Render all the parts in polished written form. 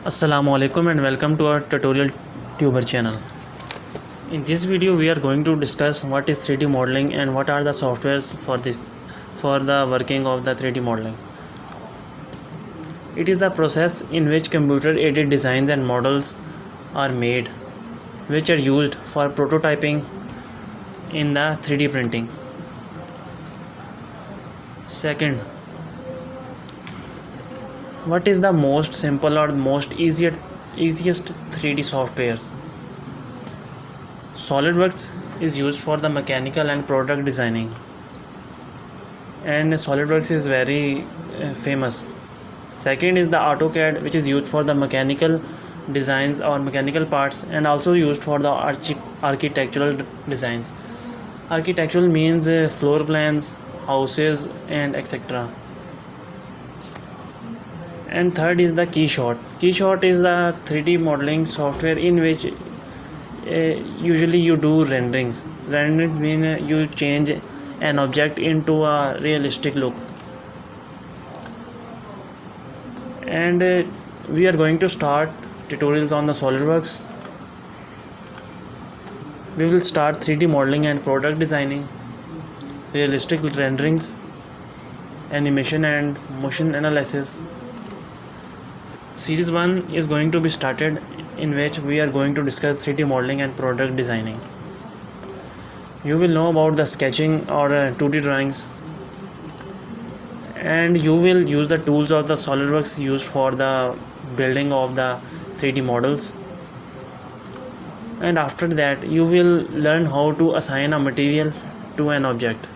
Assalamualaikum and welcome to our tutorial tuber channel. In this video we are going to discuss what is 3D modeling and what are the softwares for the working of the 3D modeling. It is the process in which computer aided designs and models are made, which are used for prototyping in the 3D printing. Second, what is the most simple or most easiest 3D softwares? SolidWorks is used for the mechanical and product designing, and SolidWorks is very famous. Second is the AutoCAD, which is used for the mechanical designs or mechanical parts, and also used for the architectural designs. Architectural means floor plans, houses, and etc. And third is the Keyshot. Keyshot is the 3D modeling software in which usually you do renderings. Rendering means you change an object into a realistic look. And we are going to start tutorials on the SolidWorks. We will start 3D modeling and product designing, realistic renderings, animation and motion analysis. Series 1 is going to be started, in which we are going to discuss 3D modeling and product designing. You will know about the sketching or 2D drawings, and you will use the tools of the SolidWorks used for the building of the 3D models. And after that you will learn how to assign a material to an object.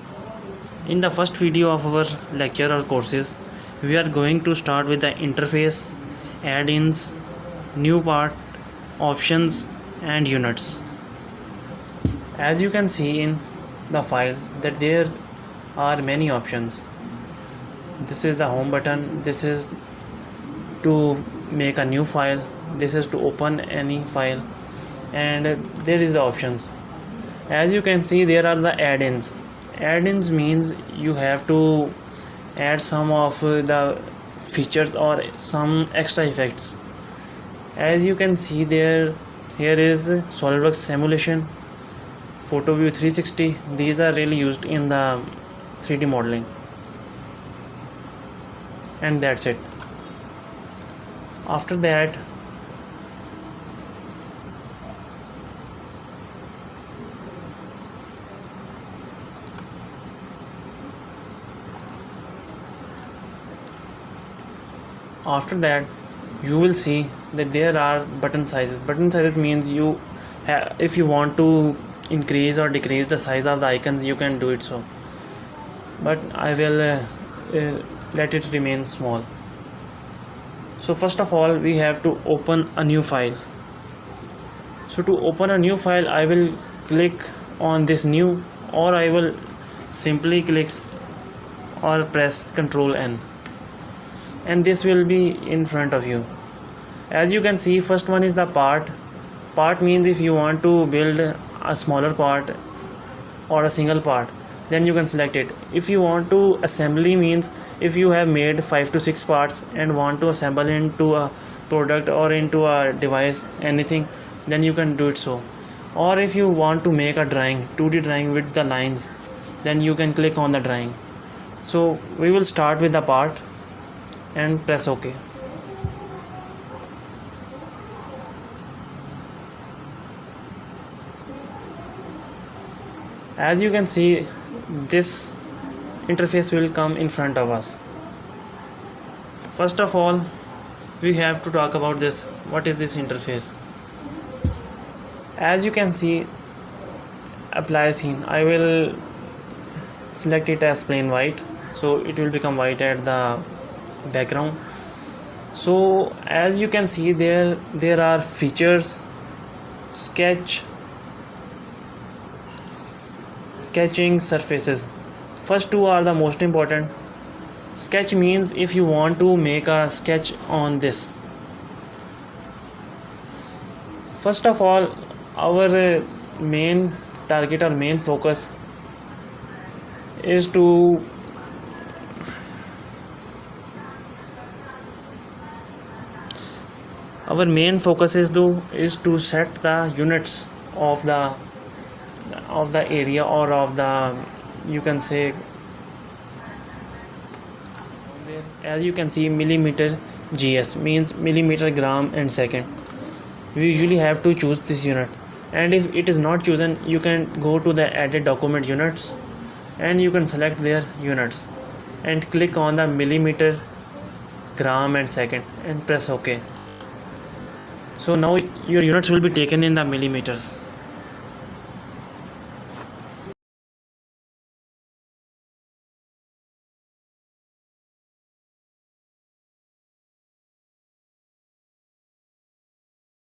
In the first video of our lecture or courses, we are going to start with the interface, add-ins, new part, options and units. As you can see in the file that there are many options. This is the home button, this is to make a new file, this is to open any file, and there is the options. As you can see, there are the add-ins. Add-ins means you have to add some of the features or some extra effects. As you can see there, here is SolidWorks simulation, PhotoView 360. These are really used in the 3D modeling, and that's it. After that, you will see that there are button sizes. Button sizes means if you want to increase or decrease the size of the icons, you can do it so, but I will let it remain small. So first of all, we have to open a new file. So to open a new file, I will click on this new, or I will simply click or press Ctrl N, and this will be in front of you. As you can see, first one is the part. Part means if you want to build a smaller part or a single part, then you can select it. If you want to assembly means if you have made 5 to 6 parts and want to assemble into a product or into a device, anything, then you can do it so. Or if you want to make a drawing, 2D drawing with the lines, then you can click on the drawing. So we will start with the part and press OK. As you can see, this interface will come in front of us. First of all, we have to talk about this. What is this interface? As you can see, apply scene. I will select it as plain white, so it will become white at the background. So as you can see, there are features, sketching, surfaces. First two are the most important. Sketch means if you want to make a sketch on this. First of all, our main target or main focus is to our main focus is to set the units of the area, or of the, you can say, as you can see, millimeter gs means millimeter gram and second. You usually have to choose this unit, and if it is not chosen, you can go to the edit document units and you can select their units and click on the millimeter, gram and second and press OK. So now your units will be taken in the millimeters.